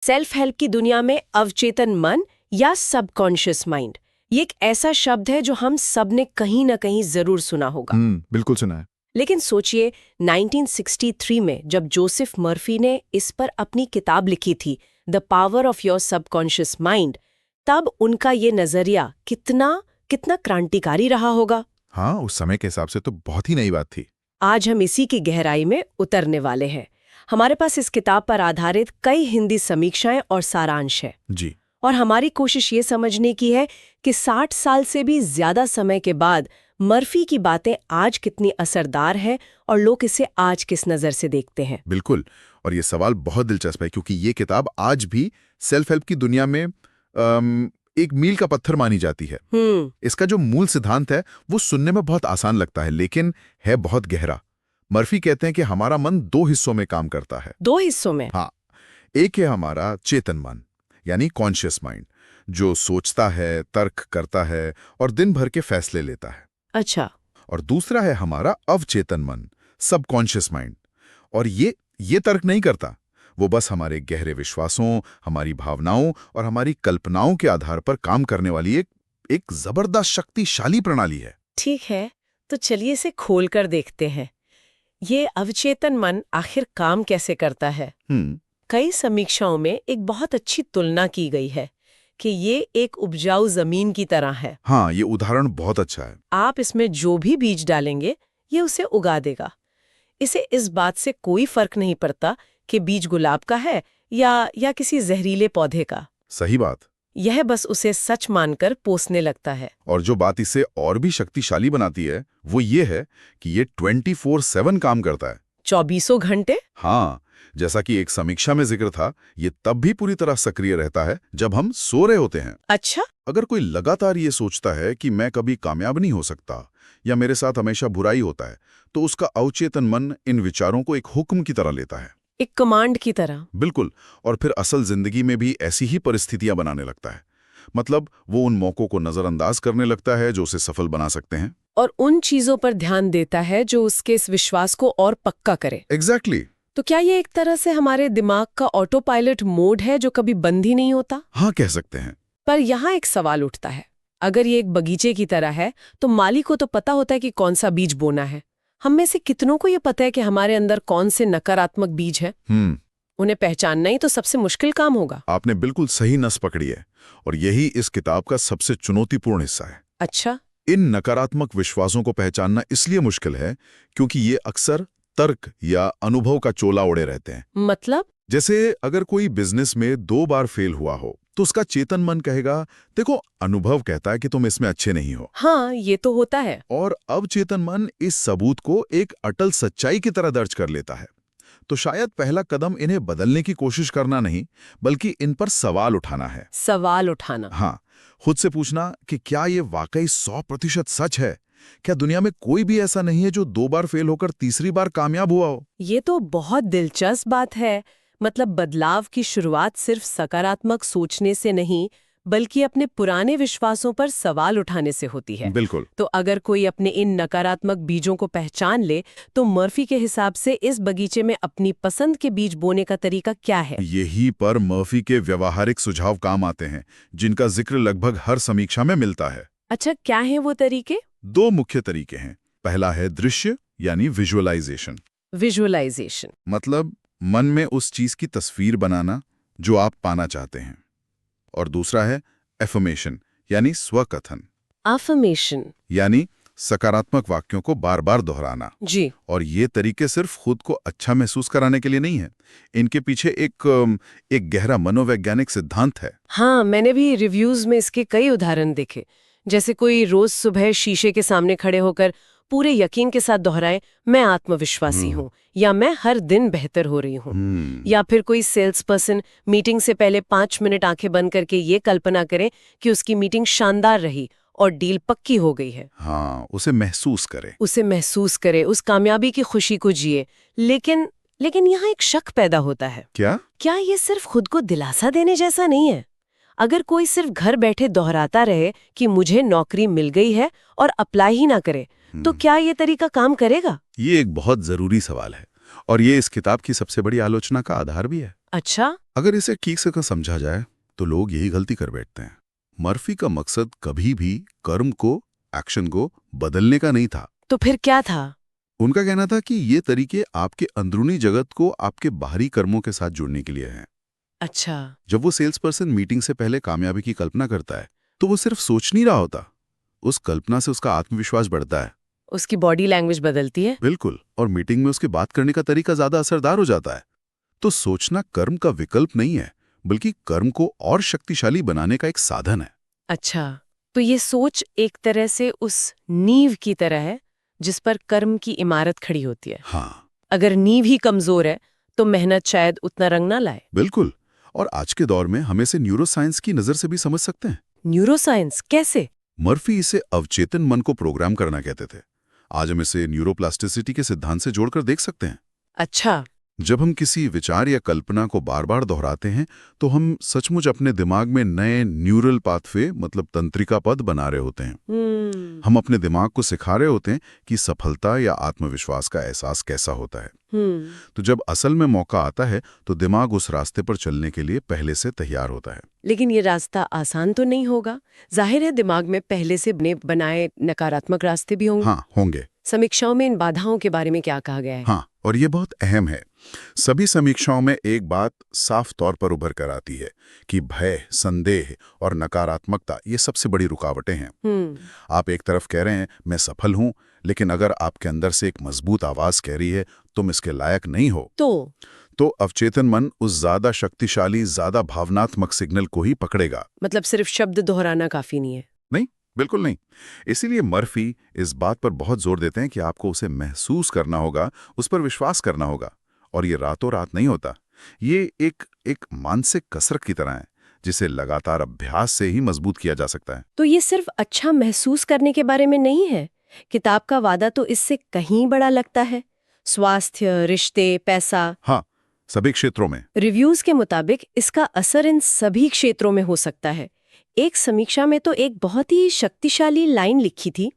Self help की दुनिया में अवचेतन मन या सबकॉन्शियस माइंड, ये एक ऐसा शब्द है जो हम सब ने कहीं ना कहीं जरूर सुना होगा। बिल्कुल सुना है। लेकिन सोचिए, 1963 में जब जोसेफ मर्फी ने इस पर अपनी किताब लिखी थी, the power of your subconscious mind, तब उनका ये नजरिया कितना कितना क्रांतिकारी रहा होगा। हाँ, उस समय के हिसाब से तो बहुत ही नई बात थी। आज हम इसी की गहराई में उतरने वाले हैं। हमारे पास इस किताब पर आधारित कई हिंदी समीक्षाएं और सारांश है जी। और हमारी कोशिश ये समझने की है कि 60 साल से भी ज्यादा समय के बाद मर्फी की बातें आज कितनी असरदार हैं और लोग इसे आज किस नज़र से देखते हैं। बिल्कुल। और ये सवाल बहुत दिलचस्प है क्योंकि ये किताब आज भी सेल्फ हेल्प की दुनिया में एक मील का पत्थर मानी जाती है। इसका जो मूल सिद्धांत है वो सुनने में बहुत आसान लगता है, लेकिन है बहुत गहरा। मर्फी कहते हैं कि हमारा मन 2 हिस्सों में काम करता है। 2 हिस्सों में? हाँ। एक है हमारा चेतन मन, यानी कॉन्शियस माइंड, जो सोचता है, तर्क करता है और दिन भर के फैसले लेता है। अच्छा। और दूसरा है हमारा अवचेतन मन, सबकॉन्शियस माइंड, और ये तर्क नहीं करता। वो बस हमारे गहरे विश्वासों, हमारी भावनाओं और हमारी कल्पनाओं के आधार पर काम करने वाली एक जबरदस्त शक्तिशाली प्रणाली है। ठीक है, तो चलिए इसे खोलकर देखते हैं। ये अवचेतन मन आखिर काम कैसे करता है? कई समीक्षाओं में एक बहुत अच्छी तुलना की गई है कि ये एक उपजाऊ जमीन की तरह है। हाँ, ये उदाहरण बहुत अच्छा है। आप इसमें जो भी बीज डालेंगे, ये उसे उगा देगा। इसे इस बात से कोई फर्क नहीं पड़ता कि बीज गुलाब का है या किसी जहरीले पौधे का। सही बात। यह बस उसे सच मानकर पोसने लगता है। और जो बात इसे और भी शक्तिशाली बनाती है वो ये है कि ये 24/7 काम करता है। 24 घंटे? हाँ, जैसा कि एक समीक्षा में जिक्र था, ये तब भी पूरी तरह सक्रिय रहता है जब हम सो रहे होते हैं। अच्छा। अगर कोई लगातार ये सोचता है कि मैं कभी कामयाब नहीं हो सकता या मेरे साथ हमेशा बुराई होता है, तो उसका अवचेतन मन इन विचारों को एक हुक्म की तरह लेता है, एक कमांड की तरह। बिल्कुल। और फिर असल जिंदगी में भी ऐसी ही परिस्थितियां बनाने लगता है। मतलब वो उन मौकों को नजरअंदाज करने लगता है जो उसे सफल बना सकते हैं, और उन चीजों पर ध्यान देता है जो उसके इस विश्वास को और पक्का करे। एग्जैक्टली। तो क्या ये एक तरह से हमारे दिमाग का ऑटो पायलट मोड है जो कभी बंद ही नहीं होता? हाँ, कह सकते हैं। पर यहाँ एक सवाल उठता है, अगर ये एक बगीचे की तरह है तो माली को तो पता होता है कि कौन सा बीज बोना है। हम में से कितनों को ये पता है कि हमारे अंदर कौन से नकारात्मक बीज है? उन्हें पहचानना ही तो सबसे मुश्किल काम होगा। आपने बिल्कुल सही नस पकड़ी है, और यही इस किताब का सबसे चुनौतीपूर्ण हिस्सा है। अच्छा। इन नकारात्मक विश्वासों को पहचानना इसलिए मुश्किल है क्योंकि ये अक्सर तर्क या अनुभव का चोला ओढ़े रहते हैं। मतलब? जैसे अगर कोई बिजनेस में 2 बार फेल हुआ हो तो उसका चेतन मन कहेगा, देखो, अनुभव कहता है कि तुम इसमें अच्छे नहीं हो। हाँ, ये तो होता है। और अवचेतन मन इस सबूत को एक अटल सच्चाई की तरह दर्ज कर लेता है। तो शायद पहला कदम इन्हें बदलने की कोशिश करना नहीं, बल्कि इन पर सवाल उठाना है। सवाल उठाना? हाँ, खुद से पूछना कि क्या ये वाकई 100% सच है? क्या दुनिया में कोई भी ऐसा नहीं है जो 2 बार फेल होकर तीसरी बार कामयाब हुआ हो? ये तो बहुत दिलचस्प बात है। मतलब बदलाव की शुरुआत सिर्फ सकारात्मक सोचने से नहीं, बल्कि अपने पुराने विश्वासों पर सवाल उठाने से होती है। बिल्कुल। तो अगर कोई अपने इन नकारात्मक बीजों को पहचान ले, तो मर्फी के हिसाब से इस बगीचे में अपनी पसंद के बीज बोने का तरीका क्या है? यही पर मर्फी के व्यवहारिक सुझाव काम आते हैं, जिनका जिक्र लगभग हर समीक्षा में मिलता है। अच्छा, क्या है वो तरीके? 2 मुख्य तरीके हैं। पहला है दृश्य, यानी विजुअलाइजेशन। विजुअलाइजेशन मतलब मन में उस चीज की तस्वीर बनाना जो आप पाना चाहते हैं। और दूसरा है एफर्मेशन, यानी स्वकथन। अफर्मेशन यानी सकारात्मक वाक्यों को बार बार दोहराना। जी। और ये तरीके सिर्फ खुद को अच्छा महसूस कराने के लिए नहीं है, इनके पीछे एक गहरा मनोवैज्ञानिक सिद्धांत है। हाँ, मैंने भी रिव्यूज में इसके कई उदाहरण देखे। जैसे कोई रोज सुबह शीशे के सामने खड़े होकर पूरे यकीन के साथ दोहराए, मैं आत्मविश्वासी हूँ, या मैं हर दिन बेहतर हो रही हूँ। या फिर कोई सेल्स पर्सन मीटिंग से पहले 5 मिनट आंखें बंद करके ये कल्पना करे कि उसकी मीटिंग शानदार रही और डील पक्की हो गई है। हाँ, उसे महसूस करे, उस कामयाबी की खुशी को जिए। लेकिन यहाँ एक शक पैदा होता है। क्या ये सिर्फ खुद को दिलासा देने जैसा नहीं है? अगर कोई सिर्फ घर बैठे दोहराता रहे कि मुझे नौकरी मिल गई है और अप्लाई ही ना करे, तो क्या ये तरीका काम करेगा? ये एक बहुत जरूरी सवाल है, और ये इस किताब की सबसे बड़ी आलोचना का आधार भी है। अच्छा। अगर इसे ठीक से समझा जाए तो लोग यही गलती कर बैठते हैं। मर्फी का मकसद कभी भी कर्म को, एक्शन को बदलने का नहीं था। तो फिर क्या था? उनका कहना था कि ये तरीके आपके अंदरूनी जगत को आपके बाहरी कर्मों के साथ जुड़ने के लिए हैं। अच्छा। जब वो सेल्स पर्सन मीटिंग से पहले कामयाबी की कल्पना करता है तो वो सिर्फ सोच नहीं रहा होता, उस कल्पना से उसका आत्मविश्वास बढ़ता है। उसकी बॉडी लैंग्वेज बदलती है। बिल्कुल, और मीटिंग में उसके बात करने का तरीका ज्यादा असरदार हो जाता है। तो सोचना कर्म का विकल्प नहीं है, बल्कि कर्म को और शक्तिशाली बनाने का एक साधन है। अच्छा, तो ये सोच एक तरह से उस नींव की तरह है जिस पर कर्म की इमारत खड़ी होती है। हाँ, अगर नींव ही कमजोर है तो मेहनत शायद उतना रंग ना लाए। बिल्कुल। और आज के दौर में हम इसे न्यूरोसाइंस की नजर से भी समझ सकते हैं। न्यूरोसाइंस कैसे? मर्फी इसे अवचेतन मन को प्रोग्राम करना कहते थे। आज हम इसे न्यूरोप्लास्टिसिटी के सिद्धांत से जोड़कर देख सकते हैं। अच्छा। जब हम किसी विचार या कल्पना को बार बार दोहराते हैं तो हम सचमुच अपने दिमाग में नए न्यूरल पाथवे, मतलब तंत्रिका पथ बना रहे होते हैं। हम अपने दिमाग को सिखा रहे होते हैं कि सफलता या आत्मविश्वास का एहसास कैसा होता है। तो जब असल में मौका आता है तो दिमाग उस रास्ते पर चलने के लिए पहले से तैयार होता है। लेकिन ये रास्ता आसान तो नहीं होगा। जाहिर है दिमाग में पहले से बनाए नकारात्मक रास्ते भी होंगे। हाँ, होंगे। समीक्षाओं में इन बाधाओं के बारे में क्या कहा गया है? हाँ, और ये बहुत अहम है। सभी समीक्षाओं में एक बात साफ तौर पर उभर कर आती है कि भय, संदेह और नकारात्मकता ये सबसे बड़ी रुकावटें हैं। आप एक तरफ कह रहे हैं मैं सफल हूं, लेकिन अगर आपके अंदर से एक मजबूत आवाज कह रही है तुम इसके लायक नहीं हो, तो अवचेतन मन उस ज्यादा शक्तिशाली, ज्यादा भावनात्मक सिग्नल को ही पकड़ेगा। मतलब सिर्फ शब्द दोहराना काफी नहीं है? नहीं, बिल्कुल नहीं। इसीलिए मर्फी इस बात पर बहुत जोर देते हैं कि आपको उसे महसूस करना होगा, उस पर विश्वास करना होगा। और ये रातों रात नहीं होता। ये एक मानसिक कसरत की तरह है जिसे लगातार अभ्यास से ही मजबूत किया जा सकता है। तो ये सिर्फ अच्छा महसूस करने के बारे में नहीं है। किताब का वादा तो इससे कहीं बड़ा लगता है। स्वास्थ्य, रिश्ते, पैसा। हाँ, सभी क्षेत्रों में। रिव्यूज के मुताबिक इसका असर इन सभी क्षेत्रों में हो सकता है। एक समीक्षा में तो एक बहुत ही शक्तिशाली लाइन लिखी थी,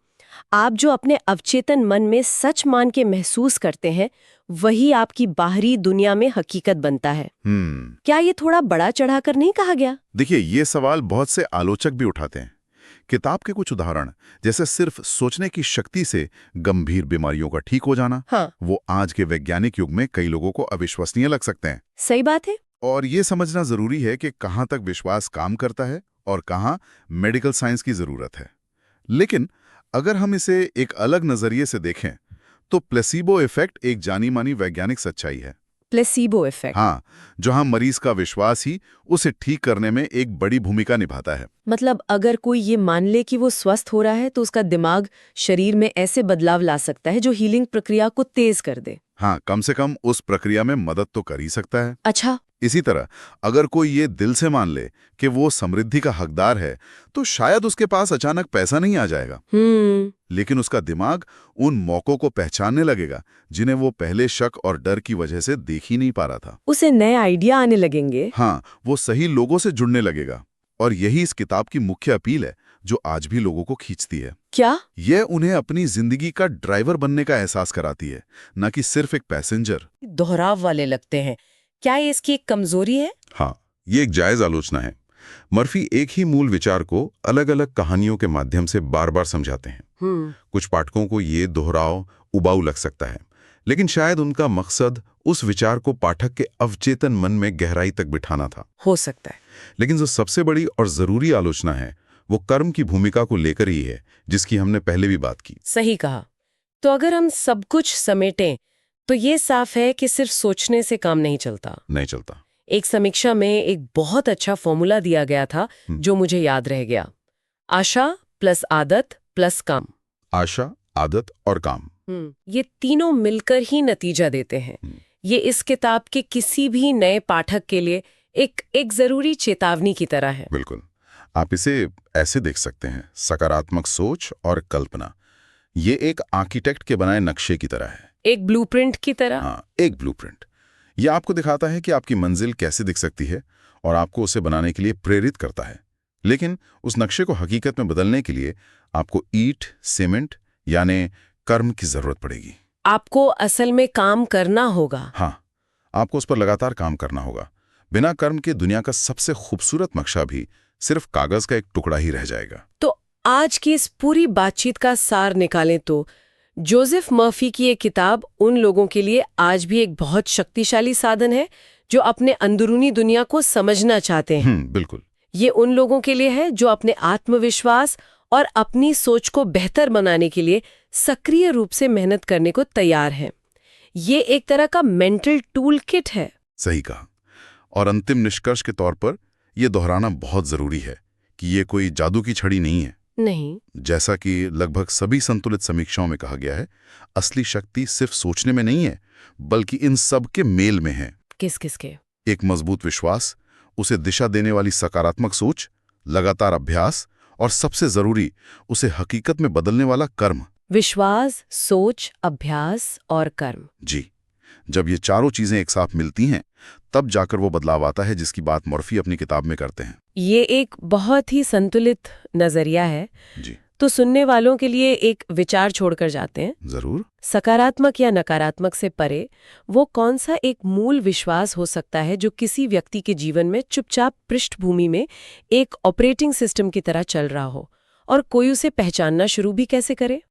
आप जो अपने अवचेतन मन में सच मान के महसूस करते हैं वही आपकी बाहरी दुनिया में हकीकत बनता है। क्या ये थोड़ा बड़ा चढ़ाकर नहीं कहा गया? देखिए, ये सवाल बहुत से आलोचक भी उठाते हैं। किताब के कुछ उदाहरण, जैसे सिर्फ सोचने की शक्ति से गंभीर बीमारियों का ठीक हो जाना, हाँ, वो आज के वैज्ञानिक युग में कई लोगों को अविश्वसनीय लग सकते हैं। सही बात है। और ये समझना जरूरी है कि कहां तक विश्वास काम करता है और कहां मेडिकल साइंस की जरूरत है। लेकिन अगर हम इसे एक अलग नजरिए से देखें तो प्लेसीबो इफेक्ट एक जानी मानी वैज्ञानिक सच्चाई है। Placebo effect? हाँ, जहां मरीज का विश्वास ही उसे ठीक करने में एक बड़ी भूमिका निभाता है। मतलब अगर कोई ये मान ले कि वो स्वस्थ हो रहा है तो उसका दिमाग शरीर में ऐसे बदलाव ला सकता है जो हीलिंग प्रक्रिया को तेज कर दे। हाँ, कम से कम उस प्रक्रिया में मदद तो कर ही सकता है। अच्छा। इसी तरह अगर कोई ये दिल से मान ले कि वो समृद्धि का हकदार है तो शायद उसके पास अचानक पैसा नहीं आ जाएगा, लेकिन उसका दिमाग उन मौकों को पहचानने लगेगा जिन्हें वो पहले शक और डर की वजह से देख ही नहीं पा रहा था। उसे नए आइडिया आने लगेंगे। हाँ, वो सही लोगों से जुड़ने लगेगा। और यही इस किताब की मुख्य अपील है जो आज भी लोगों को खींचती है। क्या? यह उन्हें अपनी जिंदगी का ड्राइवर बनने का एहसास कराती है, न कि सिर्फ एक पैसेंजर। दोहराव वाले लगते हैं। क्या ये इसकी एक कमजोरी है? हाँ, ये एक जायज आलोचना है। मर्फी एक ही मूल विचार को अलग अलग कहानियों के माध्यम से बार बार समझाते हैं। कुछ पाठकों को ये दोहराव उबाऊ लग सकता है, लेकिन शायद उनका मकसद उस विचार को पाठक के अवचेतन मन में गहराई तक बिठाना था। हो सकता है। लेकिन जो सबसे बड़ी और जरूरी आलोचना है वो कर्म की भूमिका को लेकर ही है, जिसकी हमने पहले भी बात की। सही कहा। तो अगर हम सब कुछ समेटें तो ये साफ है कि सिर्फ सोचने से काम नहीं चलता। एक समीक्षा में एक बहुत अच्छा फॉर्मूला दिया गया था जो मुझे याद रह गया। आशा प्लस आदत प्लस काम। आशा, आदत और काम, ये तीनों मिलकर ही नतीजा देते हैं। ये इस किताब के किसी भी नए पाठक के लिए एक जरूरी चेतावनी की तरह है। बिल्कुल। आप इसे ऐसे देख सकते हैं, सकारात्मक सोच और कल्पना ये एक आर्किटेक्ट के बनाए नक्शे की तरह है। एक ब्लूप्रिंट की तरह। हाँ, एक ब्लूप्रिंट। ये आपको दिखाता है कि आपकी मंजिल कैसे दिख सकती है और आपको उसे बनाने के लिए प्रेरित करता है। लेकिन उस नक्शे को हकीकत में बदलने के लिए आपको ईंट, सीमेंट यानी कर्म की जरूरत पड़ेगी। आपको असल में काम करना होगा। हाँ, आपको उस पर लगातार काम करना होगा। बिना कर्म के दुनिया का सबसे खूबसूरत नक्शा भी सिर्फ कागज का एक टुकड़ा ही रह जाएगा। तो आज की इस पूरी बातचीत का सार निकालें तो जोसेफ मर्फी की ये किताब उन लोगों के लिए आज भी एक बहुत शक्तिशाली साधन है जो अपने अंदरूनी दुनिया को समझना चाहते हैं। बिल्कुल। ये उन लोगों के लिए है जो अपने आत्मविश्वास और अपनी सोच को बेहतर बनाने के लिए सक्रिय रूप से मेहनत करने को तैयार हैं। ये एक तरह का मेंटल टूल किट है। सही कहा। और अंतिम निष्कर्ष के तौर पर यह दोहराना बहुत जरूरी है कि ये कोई जादू की छड़ी नहीं है। नहीं। जैसा कि लगभग सभी संतुलित समीक्षाओं में कहा गया है, असली शक्ति सिर्फ सोचने में नहीं है, बल्कि इन सब के मेल में है। किस-किसके? एक मजबूत विश्वास, उसे दिशा देने वाली सकारात्मक सोच, लगातार अभ्यास और सबसे जरूरी उसे हकीकत में बदलने वाला कर्म। विश्वास, सोच, अभ्यास और कर्म। जी, जब ये चारों चीजें एक साथ मिलती हैं, तब जाकर वो बदलाव आता है जिसकी बात मर्फी अपनी किताब में करते हैं। ये एक बहुत ही संतुलित नजरिया है। जी, तो सुनने वालों के लिए एक विचार छोड़कर जाते हैं। जरूर। सकारात्मक या नकारात्मक से परे वो कौन सा एक मूल विश्वास हो सकता है जो किसी व्यक्ति के जीवन में चुपचाप पृष्ठभूमि में एक ऑपरेटिंग सिस्टम की तरह चल रहा हो, और कोई उसे पहचानना शुरू भी कैसे करे?